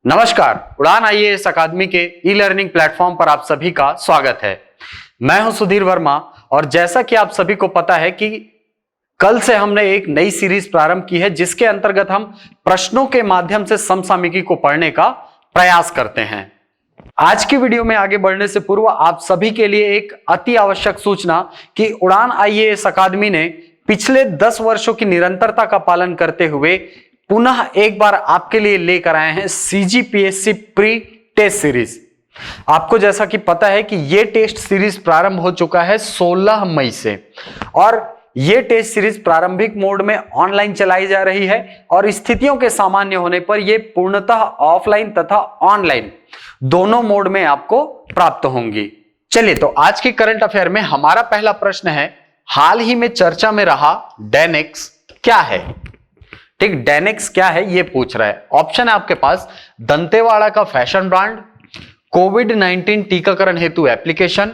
नमस्कार, उड़ान आईएएस अकादमी के ई लर्निंग प्लेटफॉर्म पर आप सभी का स्वागत है। मैं हूं सुधीर वर्मा और जैसा कि आप सभी को पता है कि कल से हमने एक नई सीरीज प्रारंभ की है जिसके अंतर्गत हम प्रश्नों के माध्यम से समसामयिकी को पढ़ने का प्रयास करते हैं। आज की वीडियो में आगे बढ़ने से पूर्व आप सभी के लिए एक अति आवश्यक सूचना कि उड़ान आईएएस अकादमी ने पिछले 10 वर्षों की निरंतरता का पालन करते हुए पुनः एक बार आपके लिए लेकर आए हैं सीजीपीएससी प्री टेस्ट सीरीज। आपको जैसा कि पता है कि यह टेस्ट सीरीज प्रारंभ हो चुका है 16 मई से और यह टेस्ट सीरीज प्रारंभिक मोड में ऑनलाइन चलाई जा रही है और स्थितियों के सामान्य होने पर यह पूर्णतः ऑफलाइन तथा ऑनलाइन दोनों मोड में आपको प्राप्त होंगी। चलिए, तो आज के करंट अफेयर में हमारा पहला प्रश्न है, हाल ही में चर्चा में रहा डेनेक्स क्या है? ठीक, डेनेक्स क्या है ये पूछ रहा है। ऑप्शन है आपके पास दंतेवाड़ा का फैशन ब्रांड, कोविड-19 टीकाकरण हेतु एप्लीकेशन,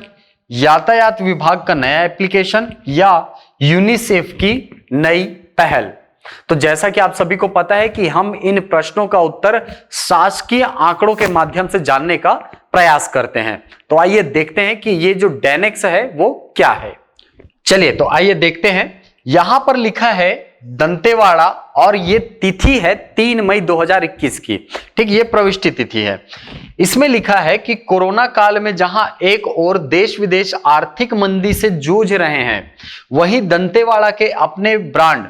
यातायात विभाग का नया एप्लीकेशन या यूनिसेफ की नई पहल। तो जैसा कि आप सभी को पता है कि हम इन प्रश्नों का उत्तर शासकीय आंकड़ों के माध्यम से जानने का प्रयास करते हैं। तो आइए देखते हैं कि ये जो डेनेक्स है वो क्या है। चलिए, तो आइए देखते हैं। यहां पर लिखा है दंतेवाड़ा और ये तिथि है 3 मई 2021 की। ठीक, ये प्रविष्टि तिथि है। इसमें लिखा है कि कोरोना काल में जहां एक ओर देश विदेश आर्थिक मंदी से जूझ रहे हैं, वहीं दंतेवाड़ा के अपने ब्रांड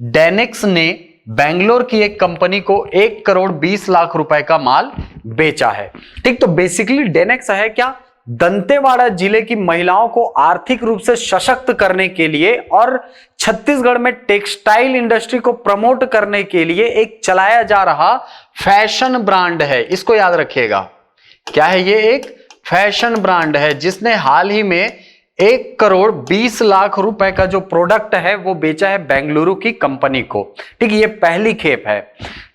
डेनेक्स ने बेंगलोर की एक कंपनी को 1 करोड़ 20 लाख रुपए का माल बेचा है। ठीक, तो बेसिकली डेनेक्स है क्या? दंतेवाड़ा जिले की महिलाओं को आर्थिक रूप से सशक्त करने के लिए और छत्तीसगढ़ में टेक्सटाइल इंडस्ट्री को प्रमोट करने के लिए एक चलाया जा रहा फैशन ब्रांड है। इसको याद रखिएगा, क्या है ये? एक फैशन ब्रांड है जिसने हाल ही में 1 करोड़ 20 लाख रुपए का जो प्रोडक्ट है वो बेचा है बेंगलुरु की कंपनी को। ठीक, ये पहली खेप है।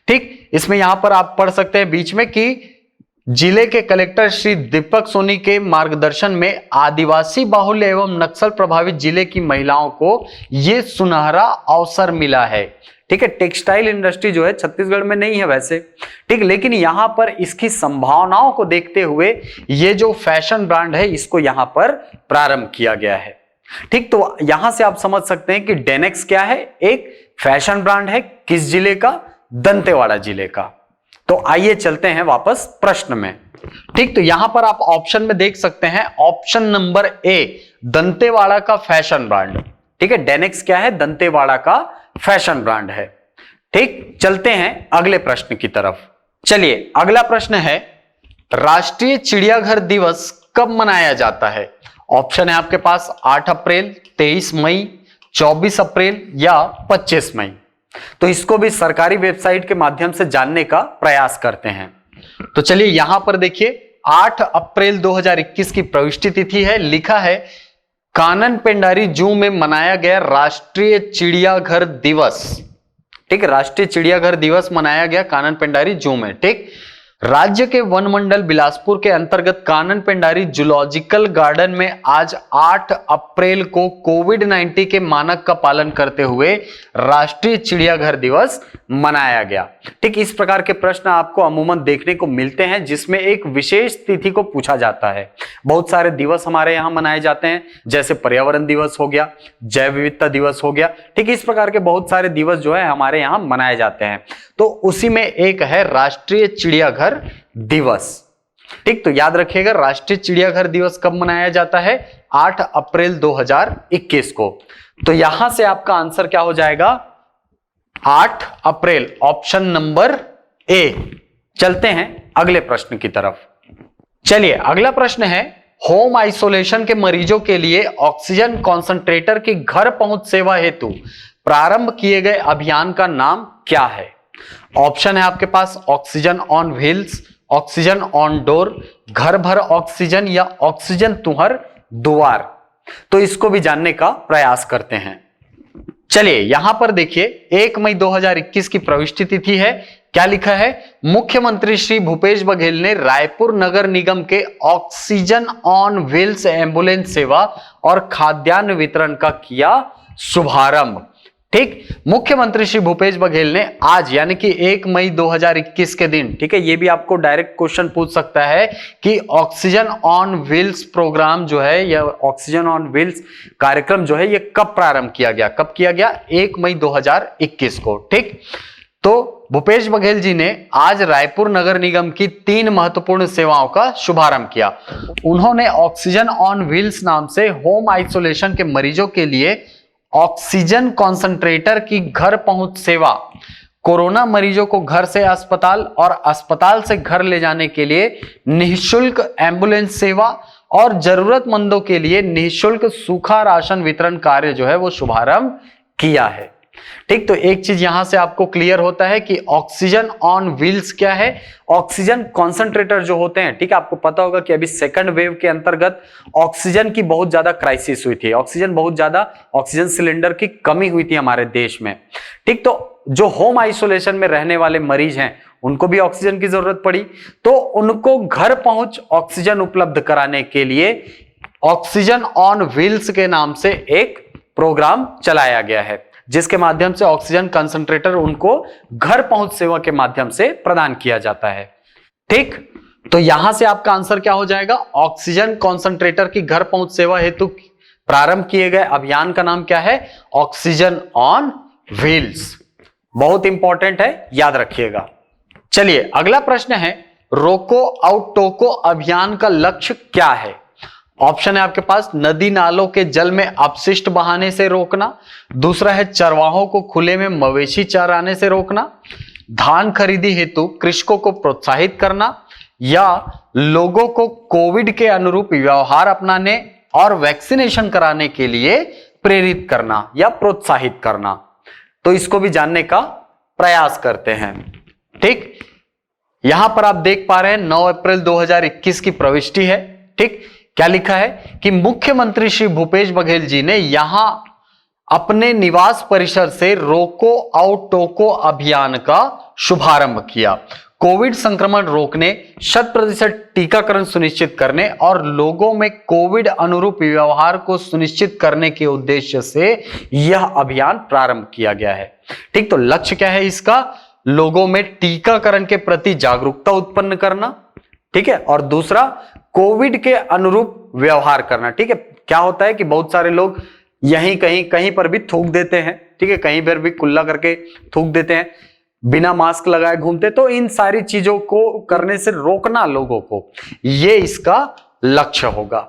ठीक, इसमें यहां पर आप पढ़ सकते हैं बीच में कि जिले के कलेक्टर श्री दीपक सोनी के मार्गदर्शन में आदिवासी बाहुल्य एवं नक्सल प्रभावित जिले की महिलाओं को यह सुनहरा अवसर मिला है। ठीक है, टेक्सटाइल इंडस्ट्री जो है छत्तीसगढ़ में नहीं है वैसे, ठीक, लेकिन यहां पर इसकी संभावनाओं को देखते हुए ये जो फैशन ब्रांड है इसको यहां पर प्रारंभ किया गया है। ठीक, तो यहां से आप समझ सकते हैं कि डेनेक्स क्या है? एक फैशन ब्रांड है। किस जिले का? दंतेवाड़ा जिले का। तो आइए चलते हैं वापस प्रश्न में। ठीक, तो यहां पर आप ऑप्शन में देख सकते हैं, ऑप्शन नंबर ए दंतेवाड़ा का फैशन ब्रांड। ठीक है, डेनेक्स क्या है? दंतेवाड़ा का फैशन ब्रांड है। ठीक, चलते हैं अगले प्रश्न की तरफ। चलिए, अगला प्रश्न है, राष्ट्रीय चिड़ियाघर दिवस कब मनाया जाता है? ऑप्शन है आपके पास 8 अप्रैल, 23 मई, 24 अप्रैल या 25 मई। तो इसको भी सरकारी वेबसाइट के माध्यम से जानने का प्रयास करते हैं। तो चलिए यहां पर देखिए, 8 अप्रैल 2021 की प्रविष्टि तिथि है। लिखा है कानन पेंडारी जू में मनाया गया राष्ट्रीय चिड़ियाघर दिवस। ठीक, राष्ट्रीय चिड़ियाघर दिवस मनाया गया कानन पेंडारी जू में। ठीक, राज्य के वन मंडल बिलासपुर के अंतर्गत कानन पेंडारी जूलॉजिकल गार्डन में आज 8 अप्रैल को कोविड-19 के मानक का पालन करते हुए राष्ट्रीय चिड़ियाघर दिवस मनाया गया। ठीक, इस प्रकार के प्रश्न आपको अमूमन देखने को मिलते हैं जिसमें एक विशेष तिथि को पूछा जाता है। बहुत सारे दिवस हमारे यहाँ मनाए जाते हैं, जैसे पर्यावरण दिवस हो गया, जैव विविधता दिवस हो गया। ठीक, इस प्रकार के बहुत सारे दिवस जो है हमारे यहाँ मनाए जाते हैं। तो उसी में एक है राष्ट्रीय चिड़ियाघर दिवस। ठीक, तो याद रखिएगा राष्ट्रीय चिड़ियाघर दिवस कब मनाया जाता है? 8 अप्रैल 2021 को। तो यहां से आपका आंसर क्या हो जाएगा? 8 अप्रैल, ऑप्शन नंबर ए। चलते हैं अगले प्रश्न की तरफ। चलिए, अगला प्रश्न है, होम आइसोलेशन के मरीजों के लिए ऑक्सीजन कॉन्सेंट्रेटर की घर पहुंच सेवा हेतु प्रारंभ किए गए अभियान का नाम क्या है? ऑप्शन है आपके पास oxygen on wheels, oxygen on door, घर भर ऑक्सीजन या ऑक्सीजन तुहर दुआर। तो इसको भी जानने का प्रयास करते हैं। चलिए यहां पर देखिए 1 मई 2021 की प्रविष्टि तिथि है। क्या लिखा है? मुख्यमंत्री श्री भूपेश बघेल ने रायपुर नगर निगम के ऑक्सीजन ऑन व्हील्स एम्बुलेंस सेवा और खाद्यान्न वितरण का किया शुभारंभ। ठीक, मुख्यमंत्री श्री भूपेश बघेल ने आज यानी कि 1 मई 2021 के दिन, ठीक है, ये भी आपको डायरेक्ट क्वेश्चन पूछ सकता है कि ऑक्सीजन ऑन व्हील्स प्रोग्राम जो है या ऑक्सीजन ऑन व्हील्स कार्यक्रम जो है ये कब प्रारंभ किया गया, कब किया गया? 1 मई 2021 को। ठीक, तो भूपेश बघेल जी ने आज रायपुर नगर निगम की 3 महत्वपूर्ण सेवाओं का शुभारंभ किया। उन्होंने ऑक्सीजन ऑन व्हील्स नाम से होम आइसोलेशन के मरीजों के लिए ऑक्सीजन कॉन्सेंट्रेटर की घर पहुंच सेवा, कोरोना मरीजों को घर से अस्पताल और अस्पताल से घर ले जाने के लिए निःशुल्क एम्बुलेंस सेवा और जरूरतमंदों के लिए निःशुल्क सूखा राशन वितरण कार्य जो है वो शुभारंभ किया है। ठीक, तो एक चीज यहां से आपको क्लियर होता है कि ऑक्सीजन ऑन व्हील्स क्या है। ऑक्सीजन कॉन्सेंट्रेटर जो होते हैं, ठीक है, आपको पता होगा कि अभी सेकंड वेव के अंतर्गत ऑक्सीजन की बहुत ज्यादा क्राइसिस हुई थी, ऑक्सीजन सिलेंडर की कमी हुई थी हमारे देश में। ठीक, तो जो होम आइसोलेशन में रहने वाले मरीज हैं उनको भी ऑक्सीजन की जरूरत पड़ी, तो उनको घर पहुंच ऑक्सीजन उपलब्ध कराने के लिए ऑक्सीजन ऑन व्हील्स के नाम से एक प्रोग्राम चलाया गया है, जिसके माध्यम से ऑक्सीजन कंसंट्रेटर उनको घर पहुंच सेवा के माध्यम से प्रदान किया जाता है। ठीक, तो यहां से आपका आंसर क्या हो जाएगा? ऑक्सीजन कंसंट्रेटर की घर पहुंच सेवा हेतु प्रारंभ किए गए अभियान का नाम क्या है? Oxygen on wheels. बहुत इंपॉर्टेंट है, याद रखिएगा। चलिए अगला प्रश्न है, रोको आउट टोको अभियान का लक्ष्य क्या है? ऑप्शन है आपके पास, नदी नालों के जल में अपशिष्ट बहाने से रोकना, दूसरा है चरवाहों को खुले में मवेशी चराने से रोकना, धान खरीदी हेतु कृषकों को प्रोत्साहित करना, या लोगों को कोविड के अनुरूप व्यवहार अपनाने और वैक्सीनेशन कराने के लिए प्रेरित करना या प्रोत्साहित करना। तो इसको भी जानने का प्रयास करते हैं। ठीक, यहां पर आप देख पा रहे हैं 9 अप्रैल 2021 की प्रविष्टि है। ठीक, क्या लिखा है कि मुख्यमंत्री श्री भूपेश बघेल जी ने यहां अपने निवास परिसर से रोको आउट टोको अभियान का शुभारंभ किया। कोविड संक्रमण रोकने, 100% टीकाकरण सुनिश्चित करने और लोगों में कोविड अनुरूप व्यवहार को सुनिश्चित करने के उद्देश्य से यह अभियान प्रारंभ किया गया है। ठीक, तो लक्ष्य क्या है इसका? लोगों में टीकाकरण के प्रति जागरूकता उत्पन्न करना, ठीक है, और दूसरा कोविड के अनुरूप व्यवहार करना। ठीक है, क्या होता है कि बहुत सारे लोग यहीं कहीं पर भी थूक देते हैं, ठीक है, कहीं पर भी कुल्ला करके थूक देते हैं, बिना मास्क लगाए घूमते, तो इन सारी चीजों को करने से रोकना लोगों को, ये इसका लक्ष्य होगा।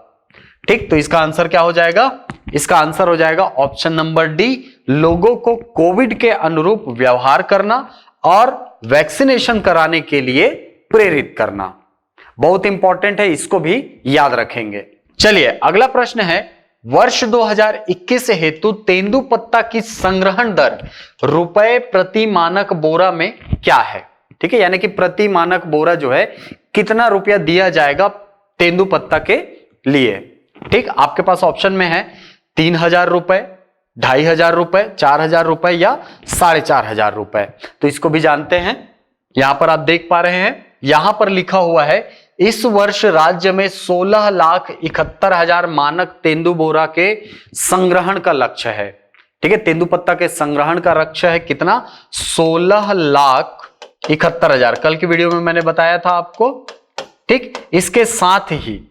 ठीक, तो इसका आंसर क्या हो जाएगा? इसका आंसर हो जाएगा ऑप्शन नंबर डी, लोगों को कोविड के अनुरूप व्यवहार करना और वैक्सीनेशन कराने के लिए प्रेरित करना। बहुत इंपॉर्टेंट है, इसको भी याद रखेंगे। चलिए अगला प्रश्न है, वर्ष 2021 हेतु तेंदुपत्ता की संग्रहण दर रुपए प्रति मानक बोरा में क्या है? ठीक है, यानी कि प्रति मानक बोरा जो है कितना रुपया दिया जाएगा तेंदुपत्ता के लिए? ठीक, आपके पास ऑप्शन में है 3000 रुपए, 2500 रुपए, 4000 रुपए या 4500 रुपए। तो इसको भी जानते हैं। यहां पर आप देख पा रहे हैं, यहां पर लिखा हुआ है इस वर्ष राज्य में 16,71,000 मानक तेंदु बोरा के संग्रहण का लक्ष्य है। ठीक है, तेंदुपत्ता के संग्रहण का लक्ष्य है कितना? 16,71,000। कल की वीडियो में मैंने बताया था आपको। ठीक, इसके साथ ही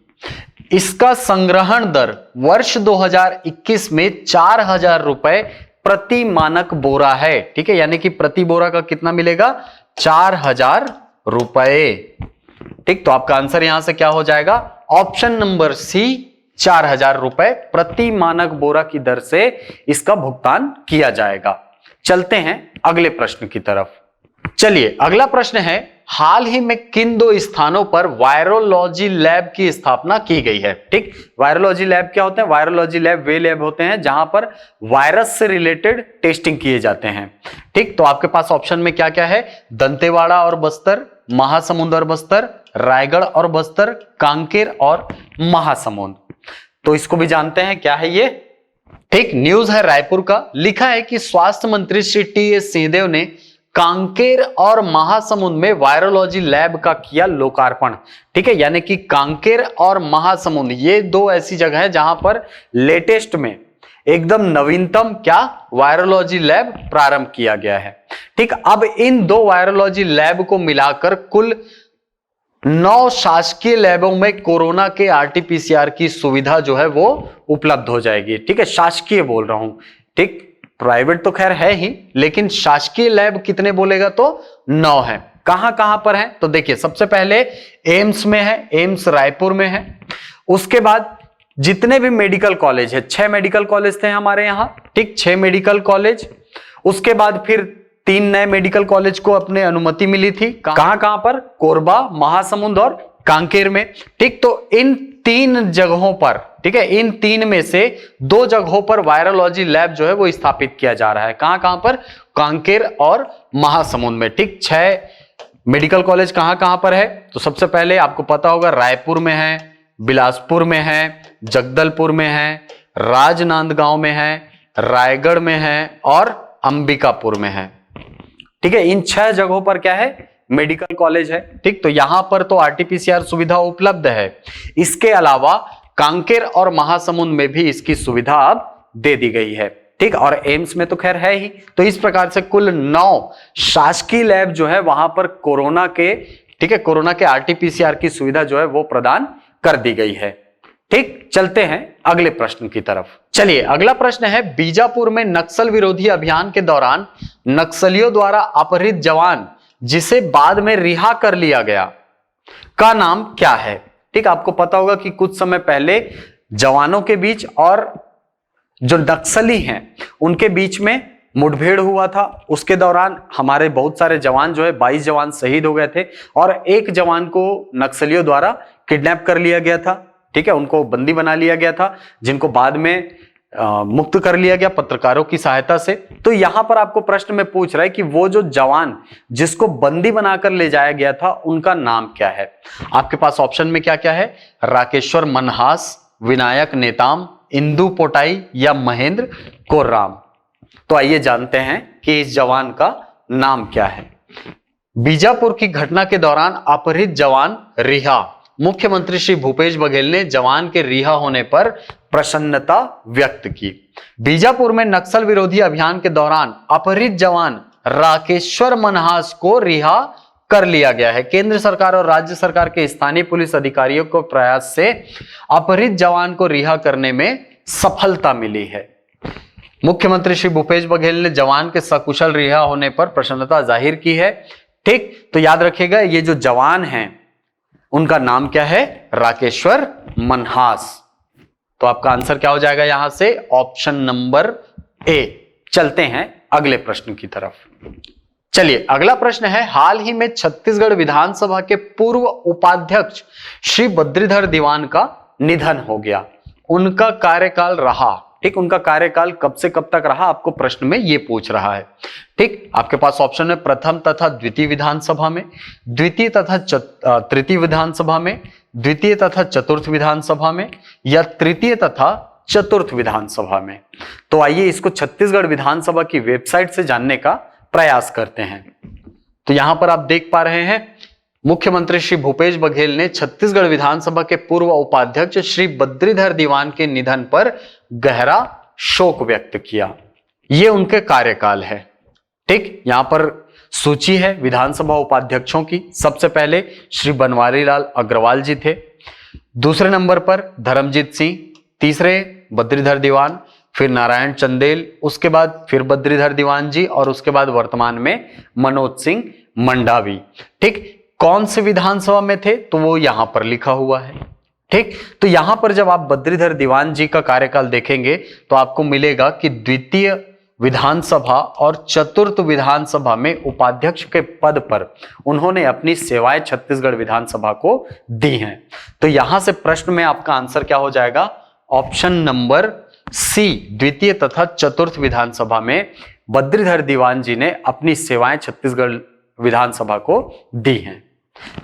इसका संग्रहण दर वर्ष 2021 में 4000 रुपए प्रति मानक बोरा है। ठीक है, यानी कि प्रति बोरा का कितना मिलेगा? 4000 रुपए। ठीक, तो आपका आंसर यहां से क्या हो जाएगा? ऑप्शन नंबर सी, 4000 रुपए प्रति मानक बोरा की दर से इसका भुगतान किया जाएगा। चलते हैं अगले प्रश्न की तरफ। चलिए अगला प्रश्न है, हाल ही में किन 2 स्थानों पर वायरोलॉजी लैब की स्थापना की गई है? ठीक, वायरोलॉजी लैब क्या होते हैं? वायरोलॉजी लैब वे लैब होते हैं जहां पर वायरस से रिलेटेड टेस्टिंग किए जाते हैं। ठीक, तो आपके पास ऑप्शन में क्या क्या है? दंतेवाड़ा और बस्तर, महासमुंद और बस्तर, रायगढ़ और बस्तर, कांकेर और महासमुंद। तो इसको भी जानते हैं, क्या है ये? ठीक, न्यूज है रायपुर का। लिखा है कि स्वास्थ्य मंत्री श्री टी.एस. सिंहदेव ने कांकेर और महासमुंद में वायरोलॉजी लैब का किया लोकार्पण। ठीक है, यानी कि कांकेर और महासमुंद ये 2 ऐसी जगह है जहां पर लेटेस्ट में एकदम नवीनतम क्या वायरोलॉजी लैब प्रारंभ किया गया है। ठीक, अब इन 2 वायरोलॉजी लैब को मिलाकर कुल 9 शासकीय लैबों में कोरोना के आरटीपीसीआर की सुविधा जो है वो उपलब्ध हो जाएगी। ठीक है, शासकीय बोल रहा हूं। ठीक, प्राइवेट तो खैर है ही, लेकिन शासकीय लैब कितने बोलेगा तो 9 है। कहां कहां पर है तो देखिए, सबसे पहले एम्स में है, एम्स रायपुर में है। उसके बाद जितने भी मेडिकल कॉलेज है, 6 मेडिकल कॉलेज थे हमारे यहां। ठीक, 6 मेडिकल कॉलेज। उसके बाद फिर 3 नए मेडिकल कॉलेज को अपने अनुमति मिली थी। कहां कहां पर? कोरबा, महासमुंद और कांकेर में। ठीक, तो इन 3 जगहों पर, ठीक है, इन 3 में से 2 जगहों पर वायरोलॉजी लैब जो है वो स्थापित किया जा रहा है। कहां कहां पर? कांकेर और महासमुंद में। ठीक, 6 मेडिकल कॉलेज कहां कहां पर है तो सबसे पहले आपको पता होगा, रायपुर में है, बिलासपुर में है, जगदलपुर में है, राजनांदगांव में है, रायगढ़ में है और अंबिकापुर में है। ठीक है, इन 6 जगहों पर क्या है? मेडिकल कॉलेज है। ठीक, तो यहां पर तो आरटीपीसीआर सुविधा उपलब्ध है। इसके अलावा कांकेर और महासमुंद में भी इसकी सुविधा अब दे दी गई है। ठीक, और एम्स में तो खैर है ही। तो इस प्रकार से कुल 9 शासकीय लैब जो है वहां पर कोरोना के, ठीक है, कोरोना के आरटीपीसीआर की सुविधा जो है वो प्रदान कर दी गई है। ठीक, चलते हैं अगले प्रश्न की तरफ। चलिए, अगला प्रश्न है, बीजापुर में नक्सल विरोधी अभियान के दौरान नक्सलियों द्वारा अपहृत जवान जिसे बाद में रिहा कर लिया गया का नाम क्या है? ठीक, आपको पता होगा कि कुछ समय पहले जवानों के बीच और जो नक्सली हैं उनके बीच में मुठभेड़ हुआ था। उसके दौरान हमारे बहुत सारे जवान जो है 22 जवान शहीद हो गए थे और एक जवान को नक्सलियों द्वारा किडनैप कर लिया गया था। ठीक है, उनको बंदी बना लिया गया था, जिनको बाद में मुक्त कर लिया गया पत्रकारों की सहायता से। तो यहां पर आपको प्रश्न में पूछ रहा है कि वो जो जवान जिसको बंदी बनाकर ले जाया गया था उनका नाम क्या है? आपके पास ऑप्शन में क्या क्या है? राकेश्वर मनहास, विनायक नेताम, इंदु पोटाई या महेंद्र कोर्राम। तो आइए जानते हैं कि इस जवान का नाम क्या है। बीजापुर की घटना के दौरान अपहृत जवान रिहा। मुख्यमंत्री श्री भूपेश बघेल ने जवान के रिहा होने पर प्रसन्नता व्यक्त की। बीजापुर में नक्सल विरोधी अभियान के दौरान अपहृत जवान राकेश्वर मनहास को रिहा कर लिया गया है। केंद्र सरकार और राज्य सरकार के स्थानीय पुलिस अधिकारियों को प्रयास से अपहृत जवान को रिहा करने में सफलता मिली है। मुख्यमंत्री श्री भूपेश बघेल ने जवान के सकुशल रिहा होने पर प्रसन्नता जाहिर की है। ठीक, तो याद रखिएगा, ये जो जवान हैं उनका नाम क्या है? राकेश्वर मनहास। तो आपका आंसर क्या हो जाएगा यहां से? Option number A. चलते हैं अगले प्रश्न की तरफ। चलिए, अगला प्रश्न है, हाल ही में छत्तीसगढ़ विधानसभा के पूर्व उपाध्यक्ष श्री बद्रीधर दीवान का निधन हो गया। उनका कार्यकाल रहा, ठीक, उनका कार्यकाल कब से कब तक रहा आपको प्रश्न में ये पूछ रहा है। ठीक, आपके पास ऑप्शन है प्रथम तथा द्वितीय विधानसभा में, द्वितीय तथा तृतीय विधानसभा में, द्वितीय तथा चतुर्थ विधानसभा में या तृतीय तथा चतुर्थ विधानसभा में। तो आइए इसको छत्तीसगढ़ विधानसभा की वेबसाइट से जानने का प्रयास करते हैं। तो यहां पर आप देख पा रहे हैं, मुख्यमंत्री श्री भूपेश बघेल ने छत्तीसगढ़ विधानसभा के पूर्व उपाध्यक्ष श्री बद्रीधर दीवान के निधन पर गहरा शोक व्यक्त किया। ये उनके कार्यकाल है। ठीक, यहां पर सूची है विधानसभा उपाध्यक्षों की। सबसे पहले श्री बनवारी लाल अग्रवाल जी थे, दूसरे नंबर पर धर्मजीत सिंह, तीसरे बद्रीधर दीवान, फिर नारायण चंदेल, उसके बाद फिर बद्रीधर दीवान जी और उसके बाद वर्तमान में मनोज सिंह मंडावी। ठीक, कौन से विधानसभा में थे तो वो यहां पर लिखा हुआ है। ठीक, तो यहां पर जब आप बद्रीधर दीवान जी का कार्यकाल देखेंगे तो आपको मिलेगा कि द्वितीय विधानसभा और चतुर्थ विधानसभा में उपाध्यक्ष के पद पर उन्होंने अपनी सेवाएं छत्तीसगढ़ विधानसभा को दी हैं। तो यहां से प्रश्न में आपका आंसर क्या हो जाएगा? ऑप्शन नंबर सी, द्वितीय तथा चतुर्थ विधानसभा में बद्रीधर दीवान जी ने अपनी सेवाएं छत्तीसगढ़ विधानसभा को दी हैं।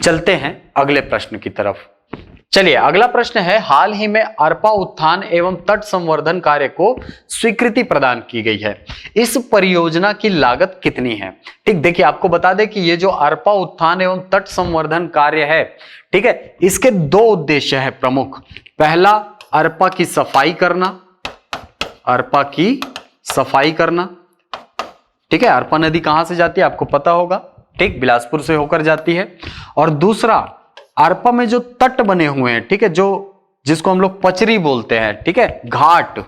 चलते हैं अगले प्रश्न की तरफ। चलिए, अगला प्रश्न है, हाल ही में अरपा उत्थान एवं तट संवर्धन कार्य को स्वीकृति प्रदान की गई है। इस परियोजना की लागत कितनी है? ठीक, देखिए आपको बता दें कि ये जो अरपा उत्थान एवं तट संवर्धन कार्य है, ठीक है, इसके 2 उद्देश्य है प्रमुख। पहला, अरपा की सफाई करना अरपा की सफाई करना। ठीक है, अरपा नदी कहां से जाती है आपको पता होगा, ठीक, बिलासपुर से होकर जाती है। और दूसरा, अरपा में जो तट बने हुए हैं, ठीक है, जो जिसको हम लोग पचरी बोलते हैं, ठीक है, घाट,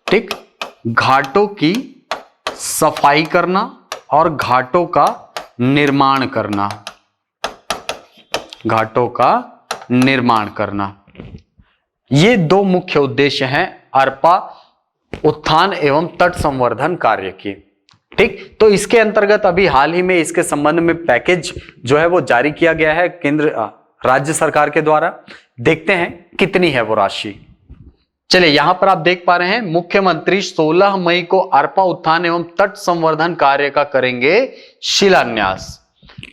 ठीक, घाटों की सफाई करना और घाटों का निर्माण करना, घाटों का निर्माण करना, ये दो मुख्य उद्देश्य हैं अरपा उत्थान एवं तट संवर्धन कार्य की। ठीक, तो इसके अंतर्गत अभी हाल ही में इसके संबंध में पैकेज जो है वो जारी किया गया है केंद्र राज्य सरकार के द्वारा। देखते हैं कितनी है वो राशि। चलिए, यहां पर आप देख पा रहे हैं मुख्यमंत्री 16 मई को अरपा उत्थान एवं तट संवर्धन कार्य का करेंगे शिलान्यास।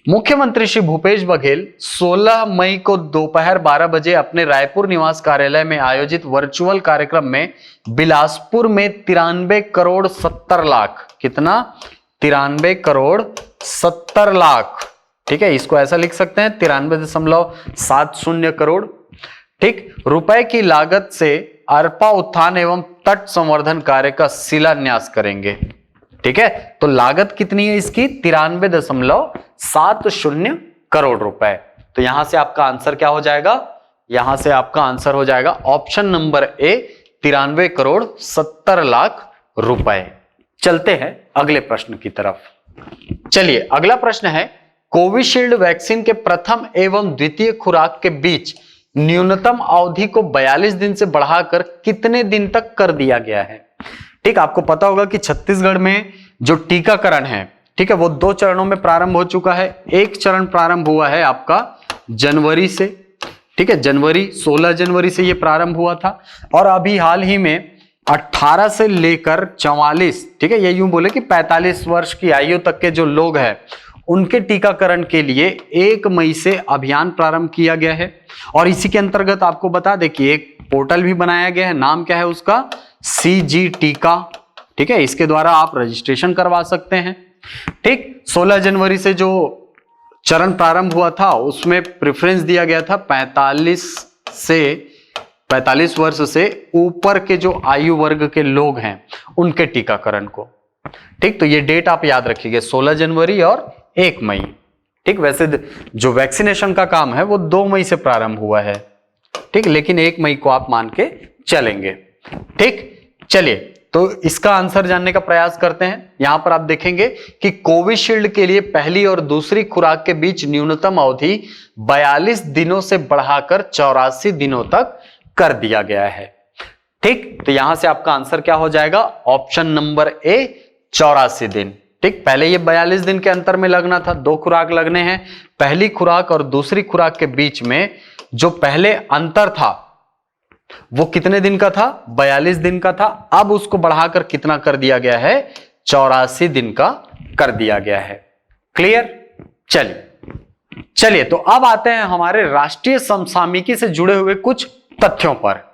मुख्यमंत्री श्री भूपेश बघेल 16 मई को दोपहर 12 बजे अपने रायपुर निवास कार्यालय में आयोजित वर्चुअल कार्यक्रम में बिलासपुर में 93 करोड़ 70 लाख, कितना, 93 करोड़ 70 लाख, ठीक है, इसको ऐसा लिख सकते हैं 93.70 करोड़, ठीक, रुपए की लागत से अरपा उत्थान एवं तट संवर्धन कार्य का शिलान्यास करेंगे। ठीक है, तो लागत कितनी है इसकी, 93.70 करोड़ रुपए। तो यहां से आपका आंसर क्या हो जाएगा, यहां से आपका आंसर हो जाएगा option number A, 93 crore 70 lakh रुपए। चलते हैं अगले प्रश्न की तरफ। चलिए, अगला प्रश्न है, कोविशील्ड वैक्सीन के प्रथम एवं द्वितीय खुराक के बीच न्यूनतम अवधि को 42 दिन से बढ़ाकर कितने दिन तक कर दिया गया है। ठीक, आपको पता होगा कि छत्तीसगढ़ में जो टीकाकरण है, ठीक है, वो 2 चरणों में प्रारंभ हो चुका है। एक चरण प्रारंभ हुआ है आपका जनवरी से, ठीक है, 16 जनवरी से ये प्रारंभ हुआ था, और अभी हाल ही में 18 से लेकर 44, ठीक है, ये यूं बोले कि 45 वर्ष की आयु तक के जो लोग हैं उनके टीकाकरण के लिए 1 मई से अभियान प्रारंभ किया गया है। और इसी के अंतर्गत आपको बता दें कि एक पोर्टल भी बनाया गया है, नाम क्या है उसका, CG टीका। ठीक है, इसके द्वारा आप रजिस्ट्रेशन करवा सकते हैं। ठीक, 16 जनवरी से जो चरण प्रारंभ हुआ था उसमें प्रेफरेंस दिया गया था 45 वर्ष से ऊपर के जो आयु वर्ग के लोग हैं उनके टीकाकरण को। ठीक, तो ये डेट आप याद रखिएगा, 16 जनवरी और 1 मई। ठीक, वैसे जो वैक्सीनेशन का काम है वो 2 मई से प्रारंभ हुआ है, ठीक, लेकिन 1 मई को आप मान के चलेंगे। ठीक, चलिए, तो इसका आंसर जानने का प्रयास करते हैं। यहां पर आप देखेंगे कि कोविशील्ड के लिए पहली और दूसरी खुराक के बीच न्यूनतम अवधि 42 दिनों से बढ़ाकर 84 दिनों तक कर दिया गया है। ठीक, तो यहां से आपका आंसर क्या हो जाएगा, ऑप्शन नंबर ए, 84 दिन। ठीक, पहले ये 42 दिन के अंतर में लगना था, 2 खुराक लगने हैं, पहली खुराक और दूसरी खुराक के बीच में जो पहले अंतर था वो कितने दिन का था, 42 दिन का था। अब उसको बढ़ाकर कितना कर दिया गया है, 84 दिन का कर दिया गया है। क्लियर। चलिए, तो अब आते हैं हमारे राष्ट्रीय समसामयिकी से जुड़े हुए कुछ तथ्यों पर।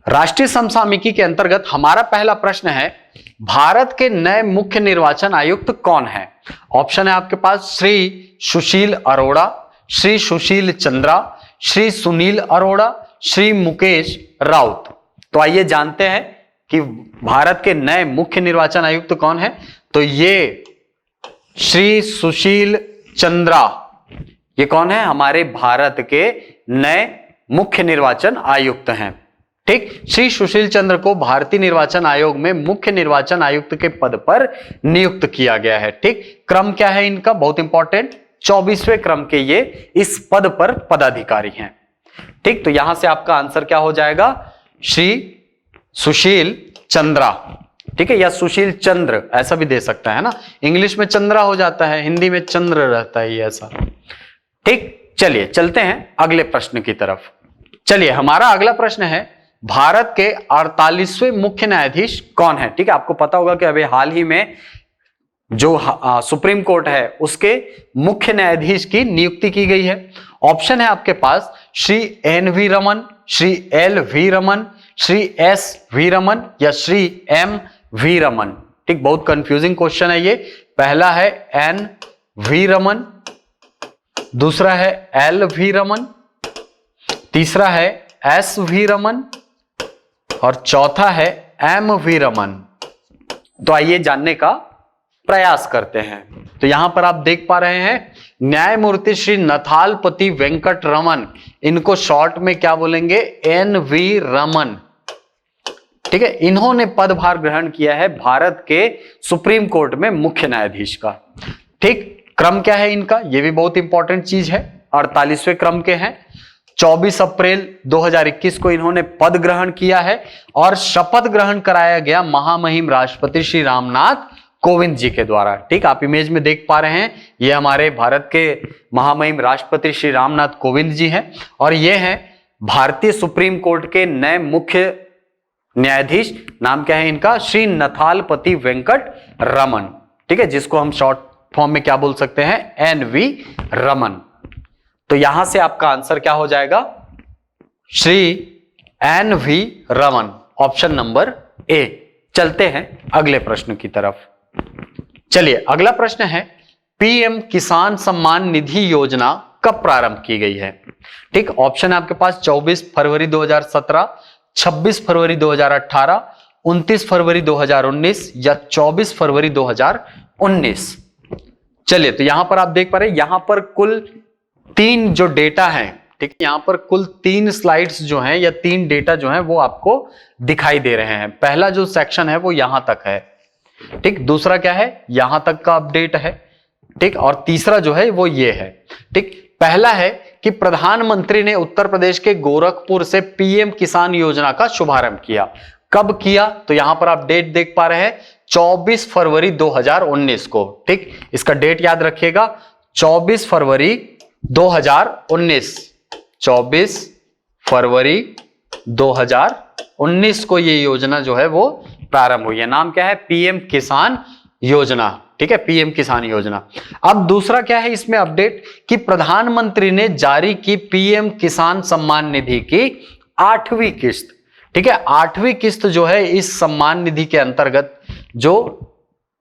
राष्ट्रीय समसामयिकी के अंतर्गत हमारा पहला प्रश्न है, भारत के नए मुख्य निर्वाचन आयुक्त कौन है। ऑप्शन है आपके पास, श्री सुशील अरोड़ा, श्री सुशील चंद्रा, श्री सुनील अरोड़ा, श्री मुकेश राउत। तो आइए जानते हैं कि भारत के नए मुख्य निर्वाचन आयुक्त कौन है। तो ये श्री सुशील चंद्रा, ये कौन है, हमारे भारत के नए मुख्य निर्वाचन आयुक्त हैं। ठीक, श्री सुशील चंद्र को भारतीय निर्वाचन आयोग में मुख्य निर्वाचन आयुक्त के पद पर नियुक्त किया गया है। ठीक, क्रम क्या है इनका, बहुत इंपॉर्टेंट, 24वें क्रम के ये इस पद पर पदाधिकारी हैं। ठीक, तो यहां से आपका आंसर क्या हो जाएगा, श्री सुशील चंद्रा। ठीक है, या सुशील चंद्र ऐसा भी दे सकता है ना, इंग्लिश में चंद्रा हो जाता है, हिंदी में चंद्र रहता है ये ऐसा। ठीक, चलिए चलते हैं अगले प्रश्न की तरफ। चलिए, हमारा अगला प्रश्न है, भारत के 48वें मुख्य न्यायाधीश कौन है। ठीक है, आपको पता होगा कि अभी हाल ही में जो सुप्रीम कोर्ट है उसके मुख्य न्यायाधीश की नियुक्ति की गई है। ऑप्शन है आपके पास, Shri NV Raman, Shri LV Raman, Shri SV Raman या श्री MV रमन। ठीक, बहुत कंफ्यूजिंग क्वेश्चन है ये। पहला है NV रमन, दूसरा है LV रमन, तीसरा है SV रमन और चौथा है MV रमन। तो आइए जानने का प्रयास करते हैं। तो यहां पर आप देख पा रहे हैं न्यायमूर्ति श्री नथालपति वेंकट रमन, इनको शॉर्ट में क्या बोलेंगे, NV रमन। ठीक है, इन्होंने पदभार ग्रहण किया है भारत के सुप्रीम कोर्ट में मुख्य न्यायाधीश का। ठीक, क्रम क्या है इनका, यह भी बहुत इंपॉर्टेंट चीज है, 48वें क्रम के हैं। 24 अप्रैल 2021 को इन्होंने पद ग्रहण किया है और शपथ ग्रहण कराया गया महामहिम राष्ट्रपति श्री रामनाथ कोविंद जी के द्वारा। ठीक, आप इमेज में देख पा रहे हैं, ये हमारे भारत के महामहिम राष्ट्रपति श्री रामनाथ कोविंद जी हैं और ये हैं भारतीय सुप्रीम कोर्ट के नए मुख्य न्यायाधीश। नाम क्या है इनका, श्री नथालपति वेंकट रमन। ठीक है, जिसको हम शॉर्ट फॉर्म में क्या बोल सकते हैं, NV रमन। तो यहां से आपका आंसर क्या हो जाएगा, Shri NV Raman, option number A। चलते हैं अगले प्रश्न की तरफ। चलिए, अगला प्रश्न है PM किसान सम्मान निधि योजना कब प्रारंभ की गई है। ठीक, ऑप्शन है आपके पास 24 फरवरी 2017, 26 फरवरी 2018, 29 फरवरी 2019 या 24 फरवरी 2019। चलिए, तो यहां पर आप देख पा रहे हैं, यहां पर कुल 3 जो डेटा है, ठीक, यहां पर कुल 3 स्लाइड्स जो हैं या 3 डेटा जो हैं वो आपको दिखाई दे रहे हैं। पहला जो सेक्शन है वो यहां तक है। ठीक, दूसरा क्या है, यहां तक का अपडेट है। ठीक, और तीसरा जो है वो ये है। ठीक, पहला है कि प्रधानमंत्री ने उत्तर प्रदेश के गोरखपुर से PM किसान योजना का शुभारंभ किया। कब किया, तो यहां पर आप डेट देख पा रहे हैं 24 फरवरी 2019 को। ठीक, इसका डेट याद रखिएगा, 24 फरवरी 2019, 24 फरवरी 2019 को ये योजना जो है वो प्रारंभ हुई है। नाम क्या है, PM किसान योजना। ठीक है, PM किसान योजना। अब दूसरा क्या है इसमें अपडेट कि प्रधानमंत्री ने जारी की PM किसान सम्मान निधि की 8वीं किस्त। ठीक है, 8वीं किस्त जो है इस सम्मान निधि के अंतर्गत जो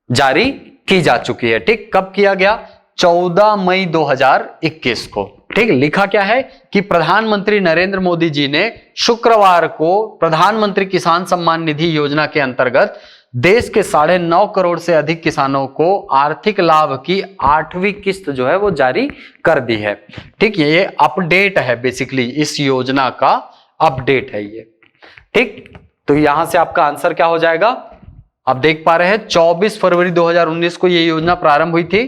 जारी की जा चुकी है। ठीक, कब किया गया, 14 मई 2021 को। ठीक, लिखा क्या है कि प्रधानमंत्री नरेंद्र मोदी जी ने शुक्रवार को प्रधानमंत्री किसान सम्मान निधि योजना के अंतर्गत देश के 9.5 करोड़ से अधिक किसानों को आर्थिक लाभ की 8वीं किस्त जो है वो जारी कर दी है। ठीक, ये अपडेट है, बेसिकली इस योजना का अपडेट है ये। ठीक, तो यहां से आपका आंसर क्या हो जाएगा, आप देख पा रहे हैं 24 फरवरी 2019 को ये योजना प्रारंभ हुई थी।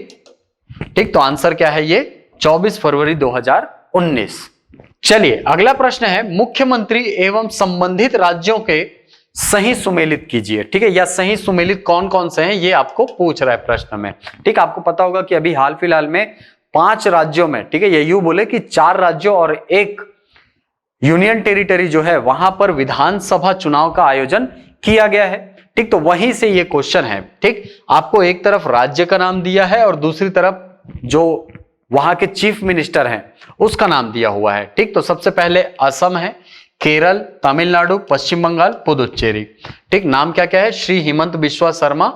ठीक, तो आंसर क्या है, ये 24 फरवरी 2019। चलिए, अगला प्रश्न है मुख्यमंत्री एवं संबंधित राज्यों के सही सुमेलित कीजिए। ठीक है, या सही सुमेलित कौन कौन से हैं ये आपको पूछ रहा है प्रश्न में। ठीक, आपको पता होगा कि अभी हाल फिलहाल में 5 राज्यों में, ठीक है, ये यूं बोले कि 4 राज्यों और 1 यूनियन टेरिटरी जो है वहां पर विधानसभा चुनाव का आयोजन किया गया है। ठीक, तो वहीं से ये क्वेश्चन है। ठीक, आपको एक तरफ राज्य का नाम दिया है और दूसरी तरफ जो वहां के चीफ मिनिस्टर हैं उसका नाम दिया हुआ है। ठीक, तो सबसे पहले असम है, केरल, तमिलनाडु, पश्चिम बंगाल, पुदुचेरी। ठीक, नाम क्या क्या है, Shri Himanta Biswa Sarma,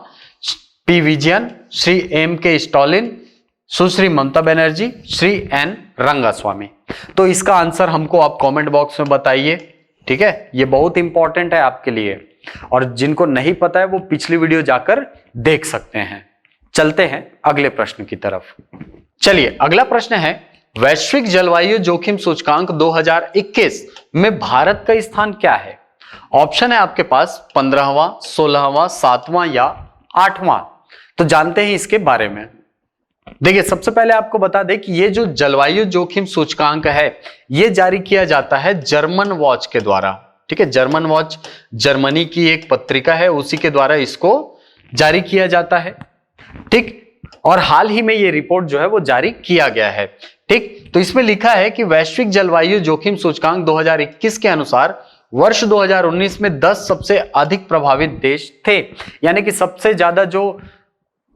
P Vijayan, Shri M.K. Stalin, Sushri Mamata Banerjee, Shri N Rangaswamy. तो इसका आंसर हमको आप कमेंट बॉक्स में बताइए। ठीक है, ये बहुत इंपॉर्टेंट है आपके लिए और जिनको नहीं पता है वो पिछली वीडियो जाकर देख सकते हैं। चलते हैं अगले प्रश्न की तरफ। चलिए, अगला प्रश्न है वैश्विक जलवायु जोखिम सूचकांक 2021 में भारत का स्थान क्या है। ऑप्शन है आपके पास 15वां, 16वां, 7वां या 8वां। तो जानते हैं इसके बारे में। देखिए, सबसे पहले आपको बता दें कि ये जो जलवायु जोखिम सूचकांक है ये जारी किया जाता है जर्मन वॉच के द्वारा। ठीक है, जर्मन वॉच जर्मनी की एक पत्रिका है, उसी के द्वारा इसको जारी किया जाता है। ठीक, और हाल ही में ये रिपोर्ट जो है वो जारी किया गया है। ठीक, तो इसमें लिखा है कि वैश्विक जलवायु जोखिम सूचकांक 2021 के अनुसार वर्ष 2019 में 10 सबसे अधिक प्रभावित देश थे। यानी कि सबसे ज्यादा जो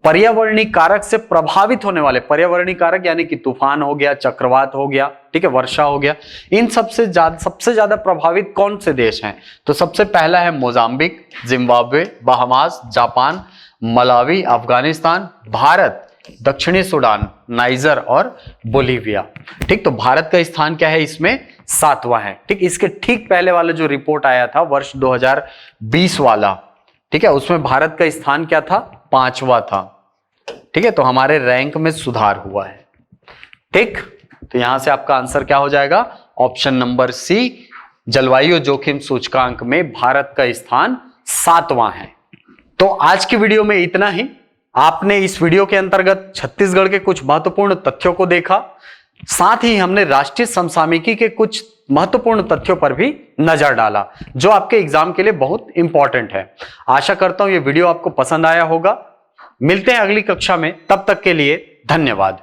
पर्यावरणीय कारक से प्रभावित होने वाले, पर्यावरणीय कारक यानी कि तूफान हो गया, चक्रवात हो गया, ठीक है, वर्षा हो गया, इन सबसे ज्यादा प्रभावित कौन से देश हैं। तो सबसे पहला है Mozambique, Zimbabwe, Bahamas, Japan, Malawi, Afghanistan, Bharat, दक्षिणी सूडान, नाइजर और बोलीविया। ठीक, तो भारत का स्थान क्या है इसमें? 7वां है। ठीक, इसके ठीक पहले वाला जो रिपोर्ट आया था वर्ष 2020 वाला, ठीक है, उसमें भारत का स्थान क्या था? 5वां था। ठीक है, तो हमारे रैंक में सुधार हुआ है। ठीक, तो यहां से आपका आंसर क्या हो जाएगा? ऑप्शन नंबर सी, जलवायु जोखिम सूचकांक में भारत का स्थान 7वां है। तो आज की वीडियो में इतना ही। आपने इस वीडियो के अंतर्गत छत्तीसगढ़ के कुछ महत्वपूर्ण तथ्यों को देखा, साथ ही हमने राष्ट्रीय समसामयिकी के कुछ महत्वपूर्ण तथ्यों पर भी नजर डाला, जो आपके एग्जाम के लिए बहुत इंपॉर्टेंट है। आशा करता हूं यह वीडियो आपको पसंद आया होगा। मिलते हैं अगली कक्षा में, तब तक के लिए धन्यवाद।